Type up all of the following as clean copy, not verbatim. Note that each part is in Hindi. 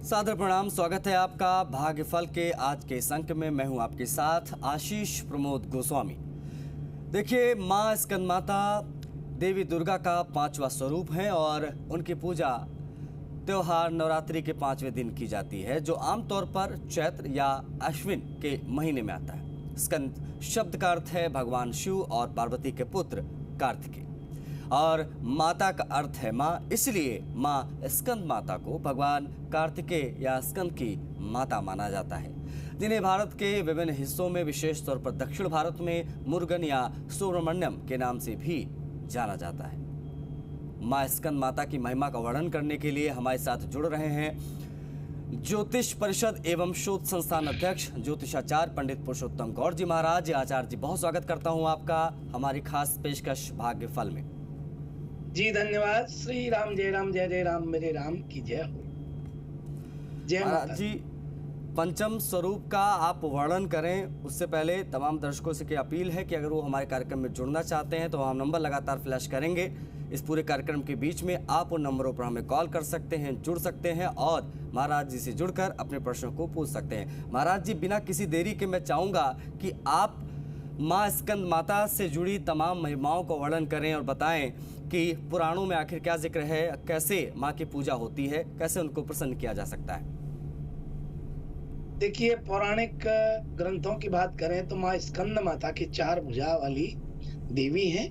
सादर प्रणाम। स्वागत है आपका भाग्यफल के आज के इस अंक में। मैं हूं आपके साथ आशीष प्रमोद गोस्वामी। देखिए, माँ स्कंदमाता देवी दुर्गा का 5वां स्वरूप है और उनकी पूजा त्योहार नवरात्रि के 5वें दिन की जाती है, जो आमतौर पर चैत्र या अश्विन के महीने में आता है। स्कंद शब्द का अर्थ है भगवान शिव और पार्वती के पुत्र कार्तिकेय, और माता का अर्थ है माँ, इसलिए माँ स्कंद माता को भगवान कार्तिकेय या स्कंद की माता माना जाता है, जिन्हें भारत के विभिन्न हिस्सों में, विशेष तौर पर दक्षिण भारत में मुरुगन या सुब्रमण्यम के नाम से भी जाना जाता है। माँ स्कंद माता की महिमा का वर्णन करने के लिए हमारे साथ जुड़ रहे हैं ज्योतिष परिषद एवं शोध संस्थान अध्यक्ष ज्योतिषाचार्य पंडित पुरुषोत्तम गौड़ जी महाराज। आचार्य जी, बहुत स्वागत करता हूं आपका हमारी खास पेशकश भाग्यफल में। जी धन्यवाद। श्री राम, जय राम, जय जय राम, मेरे राम की जय हो। जय महाराज जी, पंचम स्वरूप का आप वर्णन करें। उससे पहले तमाम दर्शकों से की अपील है कि अगर वो हमारे कार्यक्रम में जुड़ना चाहते हैं तो हम नंबर लगातार फ्लैश करेंगे। इस पूरे कार्यक्रम के बीच में आप उन नंबरों पर हमें कॉल कर सकते हैं, जुड़ सकते हैं और महाराज जी से जुड़कर अपने प्रश्नों को पूछ सकते हैं। महाराज जी, बिना किसी देरी के मैं चाहूँगा कि आप माँ स्कंद माता से जुड़ी तमाम महिमाओं का वर्णन करें और बताएं कि पुराणों में आखिर क्या जिक्र है, कैसे माँ की पूजा होती है, कैसे उनको प्रसन्न किया जा सकता है। देखिए, पौराणिक ग्रंथों की बात करें तो माँ स्कंद माता की 4 भुजा वाली देवी हैं।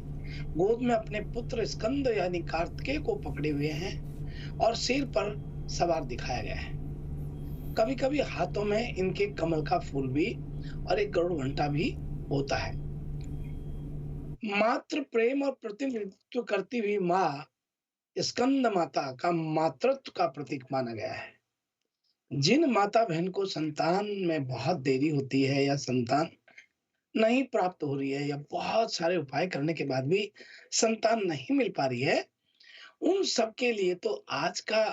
गोद में अपने पुत्र स्कंद यानी कार्तिकेय को पकड़े हुए हैं और सिर पर सवार दिखाया गया है। कभी कभी हाथों में इनके कमल का फूल भी और एक गरुड़ घंटा भी होता है। मातृ प्रेम और प्रतिनिधित्व करती हुई माँ स्कंद माता का मातृत्व का प्रतीक माना गया है। जिन माता बहन को संतान में बहुत देरी होती है या संतान नहीं प्राप्त हो रही है या बहुत सारे उपाय करने के बाद भी संतान नहीं मिल पा रही है, उन सब के लिए तो आज का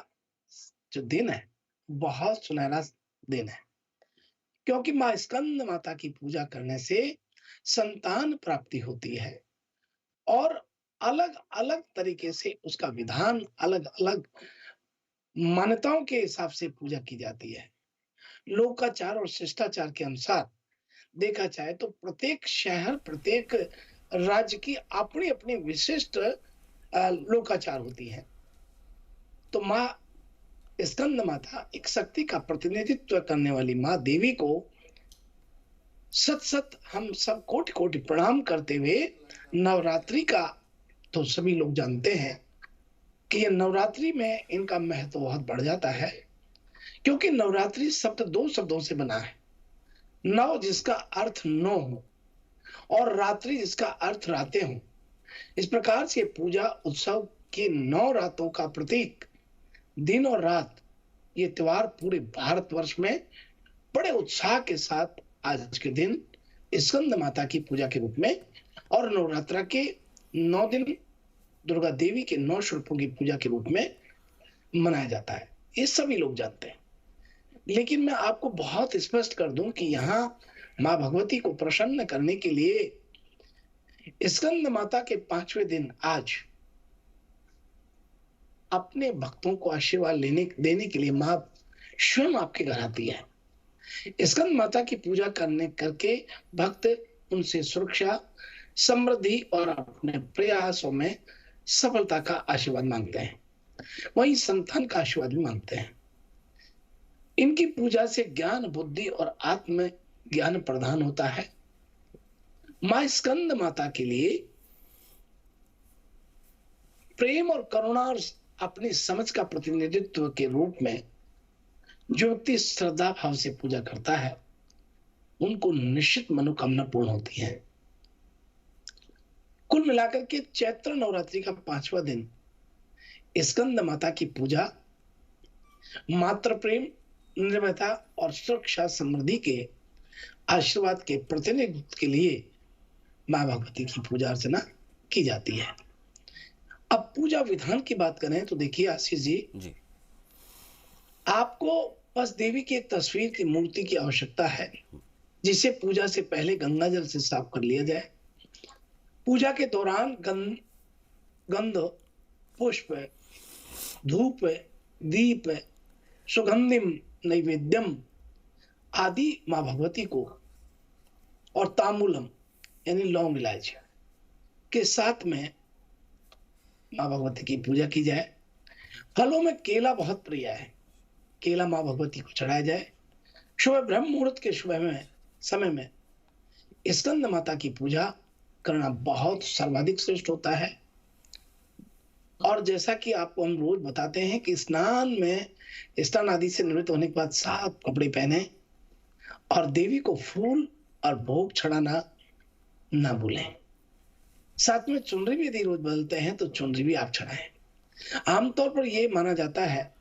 जो दिन है बहुत सुनहरा दिन है, क्योंकि माँ स्कंद माता की पूजा करने से संतान प्राप्ति होती है और अलग अलग तरीके से उसका विधान, अलग अलग मान्यताओं के हिसाब से पूजा की जाती है। लोकाचार और शिष्टाचार के अनुसार देखा जाए तो प्रत्येक शहर, प्रत्येक राज्य की अपनी अपनी विशिष्ट लोकाचार होती है। तो माँ स्कंद माता एक शक्ति का प्रतिनिधित्व करने वाली माँ देवी को सत सत हम सब कोटि कोटि प्रणाम करते हुए नवरात्रि का तो सभी लोग जानते हैं कि ये नवरात्रि में इनका महत्व बहुत बढ़ जाता है, क्योंकि नवरात्रि शब्द 2 शब्दों से बना है। नव जिसका अर्थ 9 हो और रात्रि जिसका अर्थ रातें हो। इस प्रकार से पूजा उत्सव की 9 रातों का प्रतीक, दिन और रात, ये त्योहार पूरे भारतवर्ष में बड़े उत्साह के साथ आज के दिन स्कंद माता की पूजा के रूप में और नवरात्रा के 9 दिन दुर्गा देवी के 9 स्वरूपों की पूजा के रूप में मनाया जाता है। ये सभी लोग जानते हैं, लेकिन मैं आपको बहुत स्पष्ट कर दूं कि यहाँ माँ भगवती को प्रसन्न करने के लिए स्कंद माता के 5वें दिन आज अपने भक्तों को आशीर्वाद देने के लिए माँ स्वयं आपके घर आती है। स्कंद माता की पूजा करके भक्त उनसे सुरक्षा, समृद्धि और अपने प्रयासों में सफलता का आशीर्वाद मांगते हैं, वहीं संतान का आशीर्वाद भी मांगते हैं। इनकी पूजा से ज्ञान, बुद्धि और आत्म ज्ञान प्रदान होता है। माँ स्कंद माता के लिए प्रेम और करुणा और अपनी समझ का प्रतिनिधित्व के रूप में जो व्यक्ति श्रद्धा भाव से पूजा करता है, उनको निश्चित मनोकामना पूर्ण होती है। कुल मिलाकर के चैत्र नवरात्रि का 5वां दिन स्कंद माता की पूजा मातृ प्रेम, निर्भयता और सुरक्षा, समृद्धि के आशीर्वाद के प्रतिनिधित्व के लिए माँ भगवती की पूजा अर्चना की जाती है। अब पूजा विधान की बात करें तो देखिए आशीष जी, आपको बस देवी की एक तस्वीर की मूर्ति की आवश्यकता है, जिसे पूजा से पहले गंगा जल से साफ कर लिया जाए। पूजा के दौरान गंध, पुष्प, धूप, दीप, सुगंधिम नैवेद्यम आदि माँ भगवती को, और तांबूलम यानी लौंग इलायची के साथ में माँ भगवती की पूजा की जाए। फलों में केला बहुत प्रिय है, केला माँ भगवती को चढ़ाया जाए। सुबह ब्रह्म मुहूर्त के सुबह में समय में स्कंद माता की पूजा करना बहुत सर्वाधिक श्रेष्ठ होता है। और जैसा कि आपको हम रोज बताते हैं कि स्नान आदि से निवृत्त होने के बाद साफ कपड़े पहने और देवी को फूल और भोग चढ़ाना ना भूलें। साथ में चुनरी भी यदि रोज बदलते हैं तो चुनरी भी आप चढ़ाएं। आमतौर पर यह माना जाता है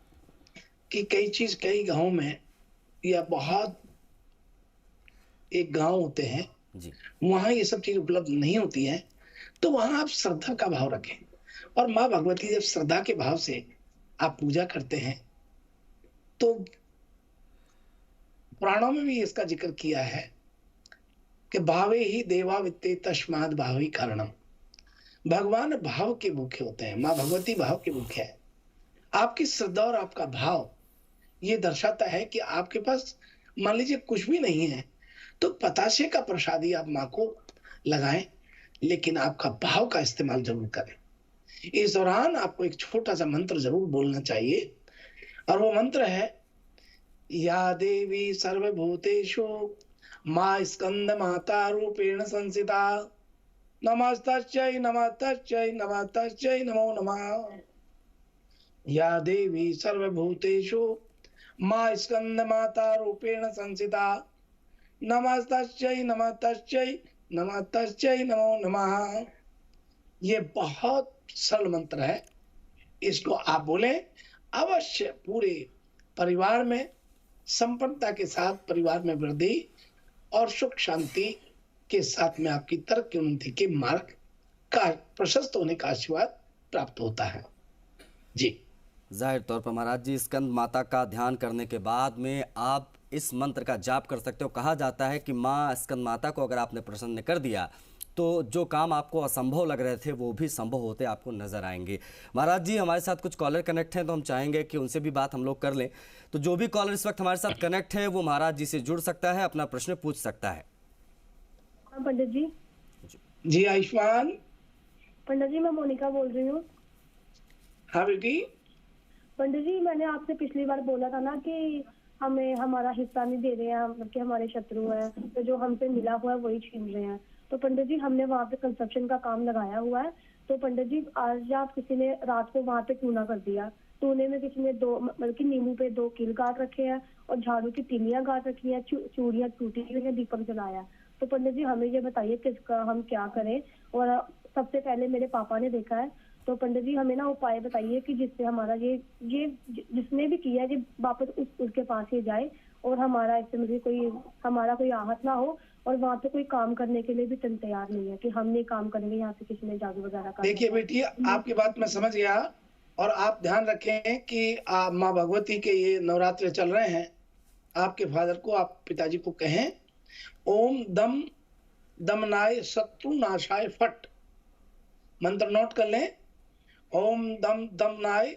कि कई गांवों में या बहुत एक गांव होते हैं जी। वहां ये सब चीज उपलब्ध नहीं होती है, तो वहां आप श्रद्धा का भाव रखें। और माँ भगवती जब श्रद्धा के भाव से आप पूजा करते हैं तो पुराणों में भी इसका जिक्र किया है कि भावे ही देवा वित्ते तस्माद भावी कारणम। भगवान भाव के भूखे होते हैं, माँ भगवती भाव के भूखे है। आपकी श्रद्धा और आपका भाव ये दर्शाता है कि आपके पास मान लीजिए कुछ भी नहीं है तो पताशे का प्रसादी आप माँ को लगाएं, लेकिन आपका भाव का इस्तेमाल जरूर करें। इस दौरान आपको एक छोटा सा मंत्र जरूर बोलना चाहिए, और वो मंत्र है या देवी सर्वभूतेषु माँ स्कंद माता रूपेण संसिता नमस्तस्यै नमस्तस्यै नमस्तस्यै नमो नमः। या देवी सर्वभूतेषु माँ स्कंद माता रूपेण संसिता नमस्तस्यै नमस्तस्यै नमस्तस्यै नमो नमः। ये बहुत सरल मंत्र है, इसको आप बोलें। अवश्य पूरे परिवार में संपन्नता के साथ परिवार में वृद्धि और सुख शांति के साथ में आपकी तर्क की उन्नति के मार्ग का प्रशस्त होने का आशीर्वाद प्राप्त होता है। जी जाहिर तौर पर महाराज जी, स्कंद माता का ध्यान करने के बाद में आप इस मंत्र का जाप कर सकते हो। कहा जाता है कि माँ स्कंद माता को अगर आपने प्रसन्न कर दिया तो जो काम आपको असंभव लग रहे थे वो भी संभव होते आपको नजर आएंगे। महाराज जी, हमारे साथ कुछ कॉलर कनेक्ट हैं तो हम चाहेंगे कि उनसे भी बात हम लोग कर लें। तो जो भी कॉलर इस वक्त हमारे साथ कनेक्ट है वो महाराज जी से जुड़ सकता है, अपना प्रश्न पूछ सकता है। पंडित जी। जी आयुष्मान। पंडित जी, मैं मोनिका बोल रही हूँ। हाँ बेटी। पंडित जी, मैंने आपसे पिछली बार बोला था ना कि हमें हमारा हिस्सा नहीं दे रहे हैं, मतलब कि हमारे शत्रु हैं, तो जो हमसे मिला हुआ है वही छीन रहे हैं। तो पंडित जी, हमने वहाँ पे कंस्ट्रक्शन का काम लगाया हुआ है, तो पंडित जी आज आप किसी ने रात को वहाँ पे चूना कर दिया। चूने में किसी ने मतलब कि नींबू पे 2 कील गाड़ रखे हैं और झाड़ू की तीलियां गाड़ रखी हैं, चूड़ियां टूटी हुई हैं, दीपक जलाया। तो पंडित जी हमें ये बताइए किसका हम क्या करें। और सबसे पहले मेरे पापा ने देखा है, तो पंडित जी हमें ना उपाय बताइए कि जिससे हमारा ये जिसने भी किया है वापस उसके पास ही जाए और हमारा इससे मुझे हमारा कोई आहत ना हो, और वहाँ पे कोई काम करने के लिए भी तैयार नहीं है कि हम नहीं काम करेंगे, यहाँ से किसी ने जादू वगैरह का। देखिए बेटी, आपकी बात मैं समझ गया, और आप ध्यान रखें कि माँ भगवती के ये नवरात्र चल रहे हैं। आपके फादर को, आप पिताजी को कहें ओम दम दमनाय शत्रु नाशाय फट। मंत्र नोट कर लें, ओम दम दमनाय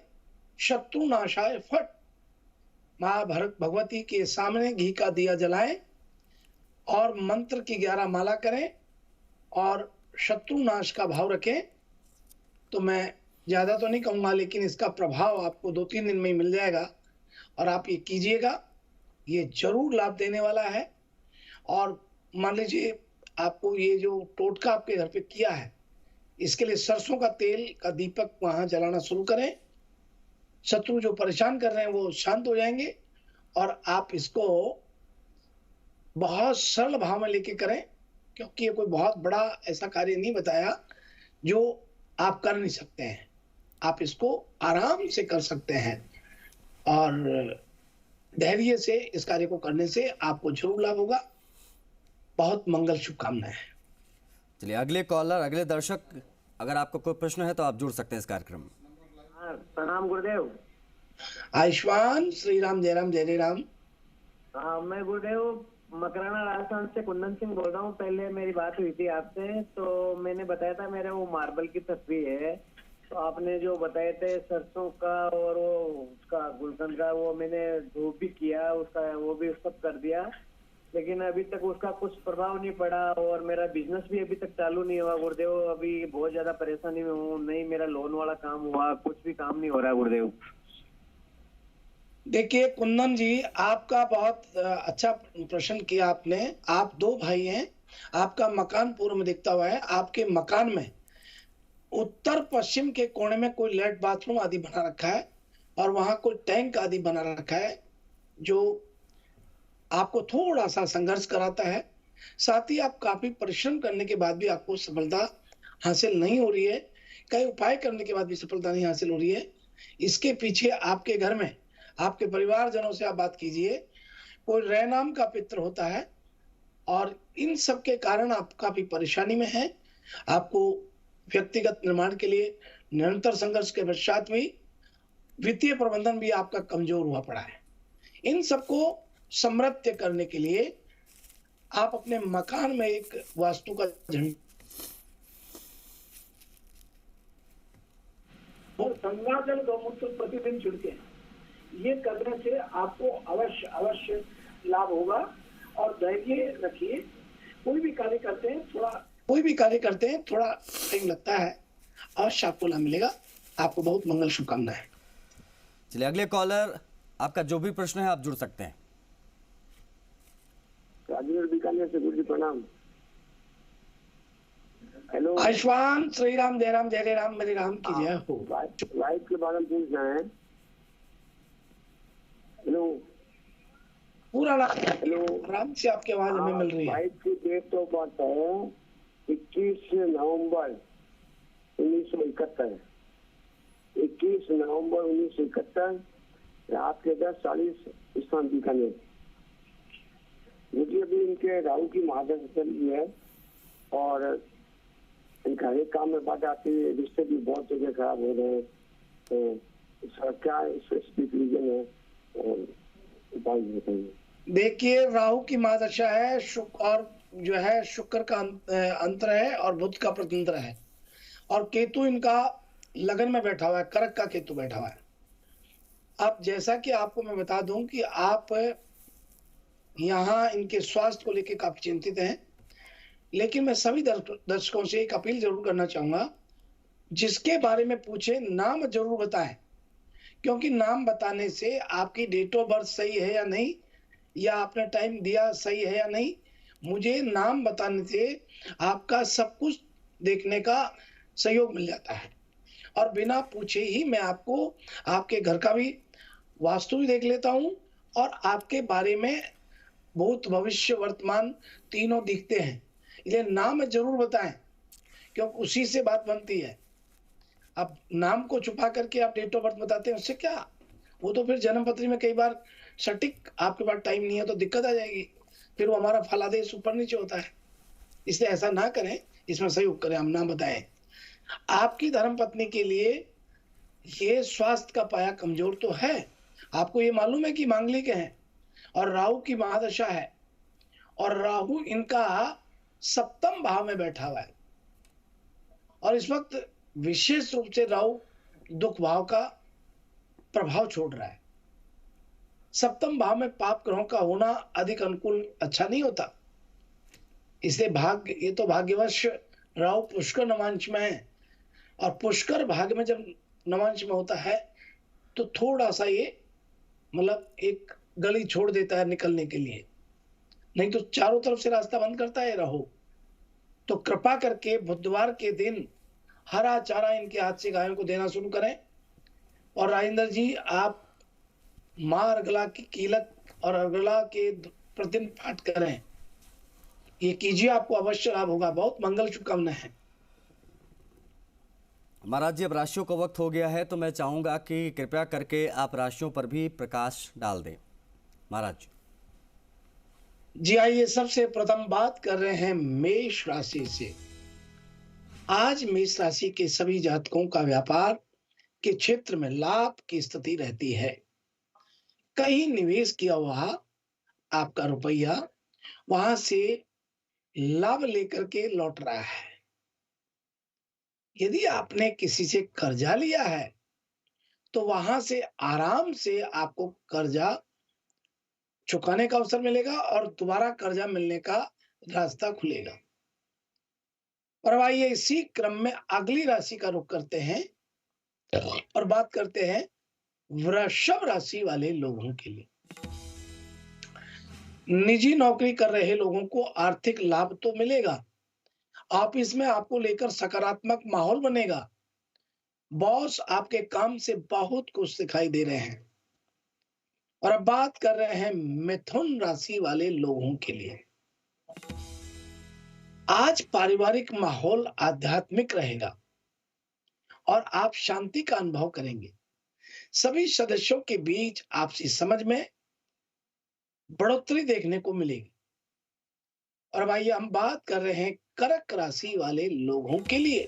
शत्रु नाशाय फट। माँ भगवती के सामने घी का दिया जलाएं और मंत्र की 11 माला करें और शत्रु नाश का भाव रखें। तो मैं ज्यादा तो नहीं कहूंगा, लेकिन इसका प्रभाव आपको 2-3 दिन में ही मिल जाएगा, और आप ये कीजिएगा, ये जरूर लाभ देने वाला है। और मान लीजिए आपको ये जो टोटका आपके घर पे किया है, इसके लिए सरसों का तेल का दीपक वहां जलाना शुरू करें। शत्रु जो परेशान कर रहे हैं वो शांत हो जाएंगे, और आप इसको बहुत सरल भाव में लेके करें, क्योंकि ये कोई बहुत बड़ा ऐसा कार्य नहीं बताया जो आप कर नहीं सकते हैं। आप इसको आराम से कर सकते हैं, और धैर्य से इस कार्य को करने से आपको जरूर लाभ होगा। बहुत मंगल शुभकामनाएं। चलिए अगले कॉलर, अगले दर्शक, अगर आपको कोई प्रश्न है तो आप जुड़ सकते हैं इस कार्यक्रम में। प्रणाम गुरुदेव। आयुष्मान श्री राम, जय राम, जय राम। मैं गुरुदेव मकराना राजस्थान से कुंदन सिंह बोल रहा हूँ। पहले मेरी बात हुई थी आपसे, तो मैंने बताया था मेरे वो मार्बल की तस्वीर है, तो आपने जो बताए थे सरसों का और वो उसका गुलकंद का, वो मैंने धूप भी किया उसका, वो भी सब कर दिया, लेकिन अभी तक उसका कुछ प्रभाव नहीं पड़ा और मेरा बिजनेस भी अभी तक चालू नहीं हुआ गुरुदेव। अभी बहुत ज्यादा परेशानी में हूँ, नहीं मेरा लोन वाला काम हुआ, कुछ भी काम नहीं हो रहा गुरुदेव। देखिए कुंदन जी, आपका बहुत अच्छा प्रश्न किया आपने। आप दो भाई हैं, आपका मकान पूर्व में दिखता हुआ है। आपके मकान में उत्तर पश्चिम के कोने में कोई लेट बाथरूम आदि बना रखा है और वहां कोई टैंक आदि बना रखा है, जो आपको थोड़ा सा संघर्ष कराता है। साथ ही आप काफी परिश्रम करने के बाद भी आपको सफलता हासिल नहीं हो रही है, कई उपाय करने के बाद भी सफलता नहीं हासिल हो रही है। इसके पीछे आपके घर में आपके परिवारजनों से आप बात कीजिए, कोई रै नाम का पितृ होता है और इन सब के कारण आप काफी परेशानी में हैं। आपको व्यक्तिगत निर्माण के लिए निरंतर संघर्ष के पश्चात भी वित्तीय प्रबंधन भी आपका कमजोर हुआ पड़ा है। इन सबको समृद्ध करने के लिए आप अपने मकान में एक वास्तु का झंडा और गंगा जल गौमूत्र प्रतिदिन छिड़के, ये करने से आपको अवश्य अवश्य लाभ होगा। और धैर्य रखिए, कोई भी कार्य करते हैं थोड़ा टाइम लगता है, अवश्य आपको लाभ मिलेगा। आपको बहुत मंगल शुभकामनाएं। चलिए अगले कॉलर, आपका जो भी प्रश्न है आप जुड़ सकते हैं। राजेंद्र बीकानेर से, गुरु जी प्रणाम। हेलो, आयुष्मान श्री राम जय राम जय राम मेरे राम की जय हो। वाइफ के बारे में पूछना है। हेलो पूरा नाम हेलो, आराम से आपकी आवाज हमें मिल रही है। वाइफ की डेट ऑफ बर्थ है 21 नवंबर 1971। 21 नवंबर 1971 रात के 10:40 स्थान बीकानेर। मुझे अभी इनके राहु की महादशा चल रही है और इनका हर एक काम में बात आती है, रिश्ते भी बहुत जगह खराब हो रहे हैं। तो इसका क्या स्पेसिफिक रीजन है और उपाय बताइए। देखिए राहु की महादशा है, शुक्र और जो है शुक्र का अंतर है और बुध का प्रतिंतर है, और केतु इनका लगन में बैठा हुआ है, कर्क का केतु बैठा हुआ है। अब जैसा कि आपको मैं बता दूं कि आप यहाँ इनके स्वास्थ्य को लेकर काफी चिंतित हैं, लेकिन मैं सभी दर्शकों से एक अपील जरूर करना चाहूंगा, जिसके बारे में पूछे नाम जरूर बताएं, क्योंकि नाम बताने से आपकी डेट ऑफ बर्थ सही है या नहीं, या आपने टाइम दिया सही है या नहीं, मुझे नाम बताने से आपका सब कुछ देखने का सहयोग मिल जाता है। और बिना पूछे ही मैं आपको आपके घर का भी वास्तु भी देख लेता हूं और आपके बारे में भूत भविष्य वर्तमान तीनों दिखते हैं। इसलिए नाम जरूर बताएं, क्योंकि उसी से बात बनती है। अब नाम को छुपा करके आप डेट ऑफ बर्थ बताते हैं, उससे क्या, वो तो फिर जन्म पत्री में कई बार सटीक आपके पास टाइम नहीं है तो दिक्कत आ जाएगी, फिर वो हमारा फलादेश ऊपर नीचे होता है। इसलिए ऐसा ना करें, इसमें सहयोग करें, हम नाम बताएं। आपकी धर्मपत्नी के लिए ये स्वास्थ्य का पाया कमजोर तो है, आपको ये मालूम है कि मांगलिक है और राहु की महादशा है, और राहु इनका सप्तम भाव में बैठा हुआ है, और इस वक्त विशेष रूप से राहु दुख भाव का प्रभाव छोड़ रहा है। सप्तम भाव में पाप ग्रहों का होना अधिक अनुकूल अच्छा नहीं होता। इसलिए ये तो भाग्यवश राहु पुष्कर नवांश में है, और पुष्कर भाग में जब नवांश में होता है तो थोड़ा सा ये मतलब एक गली छोड़ देता है निकलने के लिए, नहीं तो चारों तरफ से रास्ता बंद करता है राहु। तो कृपा करके बुधवार के दिन हरा चारा इनके हाथ से गायों को देना शुरू करें। और राजेंद्र जी, आप माँ अर्गला की कीलक और अर्गला के प्रतिदिन पाठ करें, ये कीजिए, आपको अवश्य लाभ होगा। बहुत मंगल शुभकामनाएं हैं। महाराज जी, अब राशियों का वक्त हो गया है, तो मैं चाहूंगा कि कृपया करके आप राशियों पर भी प्रकाश डाल दें महाराज जी। आइए सबसे प्रथम बात कर रहे हैं मेष राशि से। आज मेष राशि के सभी जातकों का व्यापार के क्षेत्र में लाभ की स्थिति रहती है। कहीं निवेश किया हुआ आपका रुपया वहां से लाभ लेकर के लौट रहा है, यदि आपने किसी से कर्जा लिया है, तो वहां से आराम से आपको कर्जा चुकाने का अवसर मिलेगा और दोबारा कर्जा मिलने का रास्ता खुलेगा। और अब आइए इसी क्रम में अगली राशि का रुख करते हैं और बात करते हैं वृषभ राशि वाले लोगों के लिए। निजी नौकरी कर रहे लोगों को आर्थिक लाभ तो मिलेगा, ऑफिस में आपको लेकर सकारात्मक माहौल बनेगा, बॉस आपके काम से बहुत खुश दिखाई दे रहे हैं। और अब बात कर रहे हैं मिथुन राशि वाले लोगों के लिए। आज पारिवारिक माहौल आध्यात्मिक रहेगा और आप शांति का अनुभव करेंगे। सभी सदस्यों के बीच आपसी समझ में बढ़ोतरी देखने को मिलेगी। और अब आइए हम बात कर रहे हैं कर्क राशि वाले लोगों के लिए।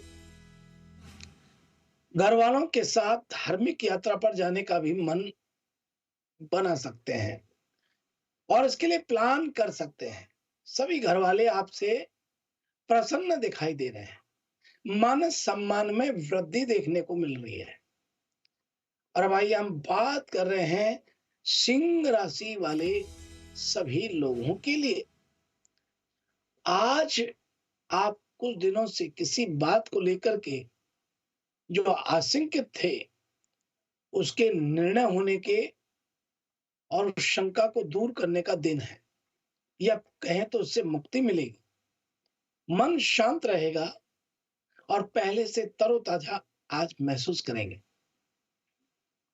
घर वालों के साथ धार्मिक यात्रा पर जाने का भी मन बना सकते हैं और इसके लिए प्लान कर सकते हैं। सभी घर वाले आपसे प्रसन्न दिखाई दे रहे हैं। मान सम्मान में वृद्धि देखने को मिल रही है। और अब आइए हम बात कर रहे हैं सिंह राशि वाले सभी लोगों के लिए। आज आप कुछ दिनों से किसी बात को लेकर के जो आशंकित थे, उसके निर्णय होने के और शंका को दूर करने का दिन है, या कहें तो उससे मुक्ति मिलेगी। मन शांत रहेगा और पहले से तरोताजा आज महसूस करेंगे।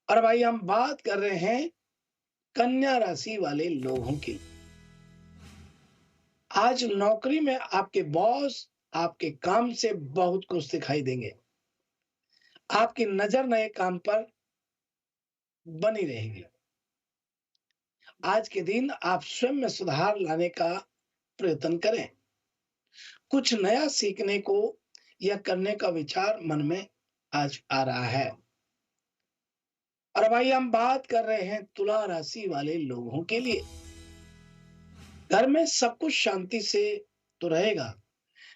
और भाई हम बात कर रहे हैं कन्या राशि वाले लोगों की। आज नौकरी में आपके बॉस आपके काम से बहुत खुश दिखाई देंगे। आपकी नजर नए काम पर बनी रहेगी। आज के दिन आप स्वयं में सुधार लाने का प्रयत्न करें। कुछ नया सीखने को या करने का विचार मन में आज आ रहा है। और भाई हम बात कर रहे हैं तुला राशि वाले लोगों के लिए। घर में सब कुछ शांति से तो रहेगा,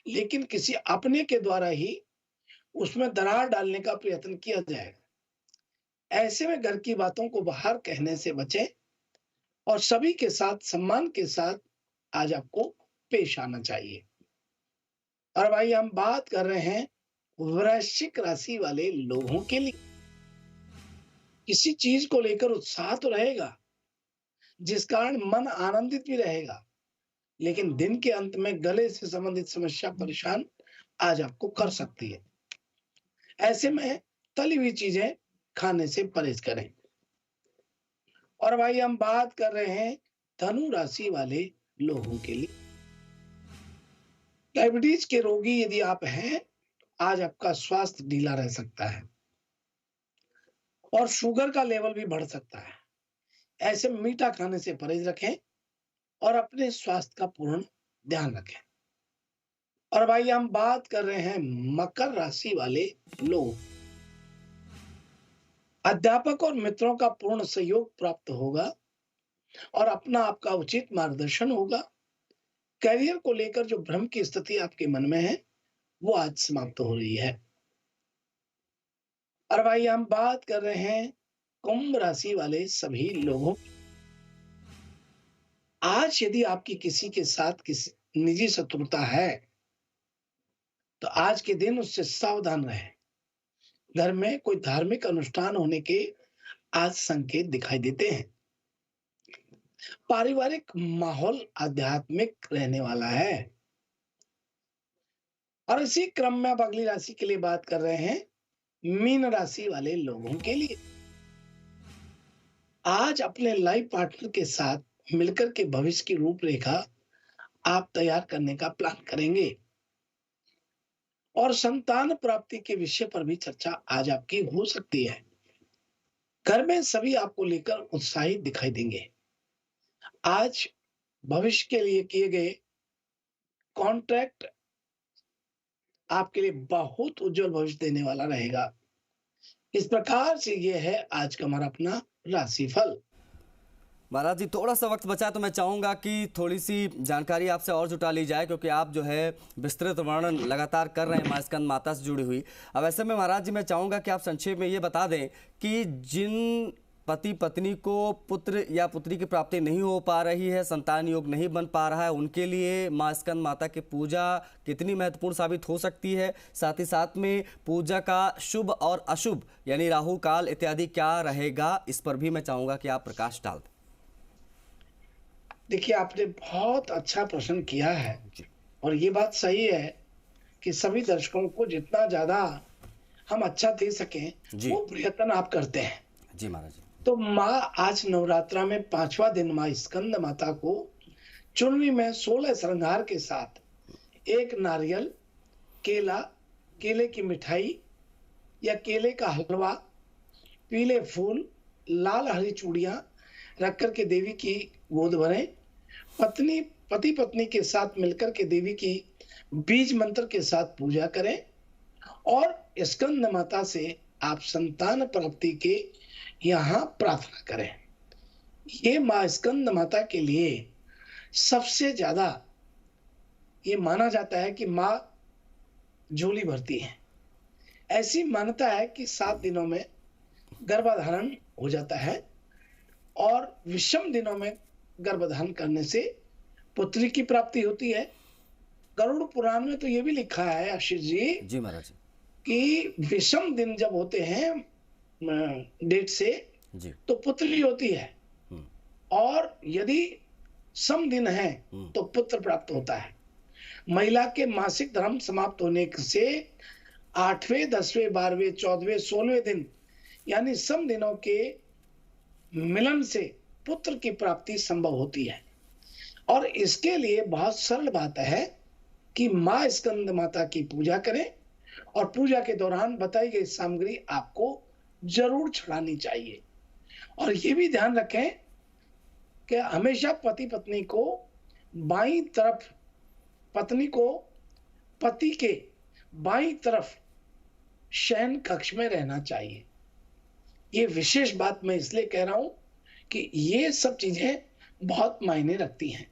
लेकिन किसी अपने के द्वारा ही उसमें दरार डालने का प्रयत्न किया जाएगा। ऐसे में घर की बातों को बाहर कहने से बचें और सभी के साथ सम्मान के साथ आज आपको पेश आना चाहिए। और भाई हम बात कर रहे हैं वृश्चिक राशि वाले लोगों के लिए। किसी चीज को लेकर उत्साह तो रहेगा, जिस कारण मन आनंदित भी रहेगा, लेकिन दिन के अंत में गले से संबंधित समस्या परेशान आज आपको कर सकती है। ऐसे में तली हुई चीजें खाने से परहेज करें। और भाई हम बात कर रहे हैं धनु राशि वाले लोगों के लिए। डायबिटीज के रोगी यदि आप हैं, आज आपका स्वास्थ्य ढीला रह सकता है और शुगर का लेवल भी बढ़ सकता है। ऐसे में मीठा खाने से परहेज रखें और अपने स्वास्थ्य का पूर्ण ध्यान रखें। और भाई हम बात कर रहे हैं मकर राशि वाले लोग। अध्यापक और मित्रों का पूर्ण सहयोग प्राप्त होगा और अपना आपका उचित मार्गदर्शन होगा। करियर को लेकर जो भ्रम की स्थिति आपके मन में है, वो आज समाप्त हो रही है। और भाई हम बात कर रहे हैं कुंभ राशि वाले सभी लोगों। आज यदि आपकी किसी के साथ किसी निजी शत्रुता है, तो आज के दिन उससे सावधान रहें। घर में कोई धार्मिक अनुष्ठान होने के आज संकेत दिखाई देते हैं। पारिवारिक माहौल आध्यात्मिक रहने वाला है। और इसी क्रम में अब अगली राशि के लिए बात कर रहे हैं मीन राशि वाले लोगों के लिए। आज अपने लाइफ पार्टनर के साथ मिलकर के भविष्य की रूपरेखा आप तैयार करने का प्लान करेंगे और संतान प्राप्ति के विषय पर भी चर्चा आज आपकी हो सकती है। घर में सभी आपको लेकर उत्साहित दिखाई देंगे। आज भविष्य के लिए किए गए कॉन्ट्रैक्ट आपके लिए बहुत उज्जवल भविष्य देने वाला रहेगा। इस प्रकार से यह है आज का हमारा अपना राशिफल। महाराज जी थोड़ा सा वक्त बचा तो मैं चाहूँगा कि थोड़ी सी जानकारी आपसे और जुटा ली जाए, क्योंकि आप जो है विस्तृत वर्णन लगातार कर रहे हैं माँ स्कंद माता से जुड़ी हुई। अब ऐसे में महाराज जी मैं चाहूँगा कि आप संक्षेप में ये बता दें कि जिन पति पत्नी को पुत्र या पुत्री की प्राप्ति नहीं हो पा रही है, संतान योग नहीं बन पा रहा है, उनके लिए माँ स्कंद माता की पूजा कितनी महत्वपूर्ण साबित हो सकती है, साथ ही साथ में पूजा का शुभ और अशुभ यानी राहु काल इत्यादि क्या रहेगा, इस पर भी मैं चाहूँगा कि आप प्रकाश डाल दें। देखिए, आपने बहुत अच्छा प्रश्न किया है और ये बात सही है कि सभी दर्शकों को जितना ज्यादा हम अच्छा दे सकें जी। वो प्रयत्न आप करते हैं। जी महाराज जी। तो माँ आज नवरात्रा में 5वां दिन माँ स्कंद माता को चुनरी में 16 श्रृंगार के साथ एक नारियल, केला, केले की मिठाई या केले का हलवा, पीले फूल, लाल हरी चूड़ियां रख कर के देवी की गोद भरें। पति पत्नी के साथ मिलकर के देवी की बीज मंत्र के साथ पूजा करें और स्कंद माता से आप संतान प्राप्ति के यहाँ प्रार्थना करें। ये माँ स्कंद माता के लिए सबसे ज्यादा ये माना जाता है कि माँ झोली भरती है। ऐसी मान्यता है कि 7 दिनों में गर्भधारण हो जाता है और विषम दिनों में गर्भधारण करने से पुत्री की प्राप्ति होती है। गरुड़ पुराण में तो ये भी लिखा है आशीष जी जी महाराज जी। कि विषम दिन जब होते हैं डेट से जी। तो पुत्री होती है और यदि सम दिन है तो पुत्र प्राप्त होता है। महिला के मासिक धर्म समाप्त होने से 8वें, 10वें, 12वें, 14वें, 16वें दिन यानी सम दिनों के मिलन से पुत्र की प्राप्ति संभव होती है। और इसके लिए बहुत सरल बात है कि माँ स्कंद माता की पूजा करें और पूजा के दौरान बताई गई सामग्री आपको जरूर चढ़ानी चाहिए। और ये भी ध्यान रखें कि हमेशा पति पत्नी को बाईं तरफ, पत्नी को पति के बाईं तरफ शयन कक्ष में रहना चाहिए। ये विशेष बात मैं इसलिए कह रहा हूं कि ये सब चीजें बहुत मायने रखती हैं।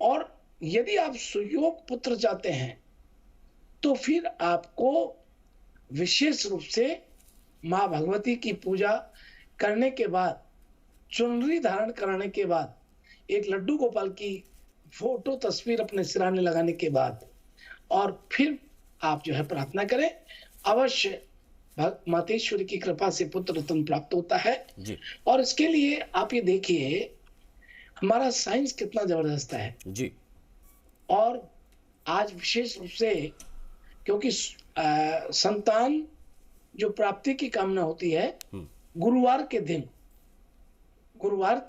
और यदि आप सुयोग पुत्र चाहते हैं तो फिर आपको विशेष रूप से माँ भगवती की पूजा करने के बाद, चुनरी धारण कराने के बाद, एक लड्डू गोपाल की फोटो तस्वीर अपने सिराने लगाने के बाद और फिर आप जो है प्रार्थना करें। अवश्य मातेश्वरी की कृपा से पुत्र रत्न प्राप्त होता है जी। और इसके लिए आप ये देखिए हमारा साइंस कितना जबरदस्त है जी। और आज विशेष रूप से क्योंकि संतान जो प्राप्ति की कामना होती है, गुरुवार के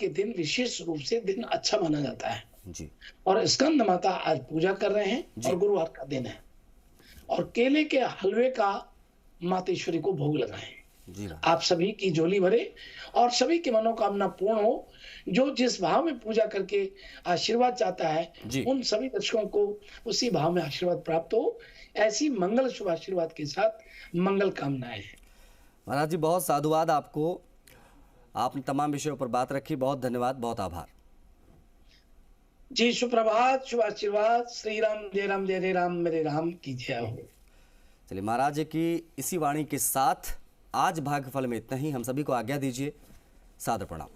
दिन विशेष रूप से दिन अच्छा माना जाता है जी। और स्कंद माता आज पूजा कर रहे हैं और गुरुवार का दिन है और केले के हलवे का मातेश्वरी को भोग लगाएं। जी। आप सभी की झोली भरे और सभी की मनोकामना पूर्ण हो। जो जिस भाव में पूजा करके आशीर्वाद चाहता है उन सभी दर्शकों को उसी भाव में आशीर्वाद प्राप्त हो। ऐसी मंगल शुभ आशीर्वाद के साथ मंगल कामनाएं हैं। महाराज जी बहुत साधुवाद आपको, आपने तमाम विषयों पर बात रखी। बहुत धन्यवाद, बहुत आभार जी। सुप्रभात, शुभ आशीर्वाद। श्री राम जय राम जय राम मेरे राम की जय हो। चलिए महाराज जी की इसी वाणी के साथ आज भाग्यफल में इतना ही। हम सभी को आज्ञा दीजिए। सादर प्रणाम।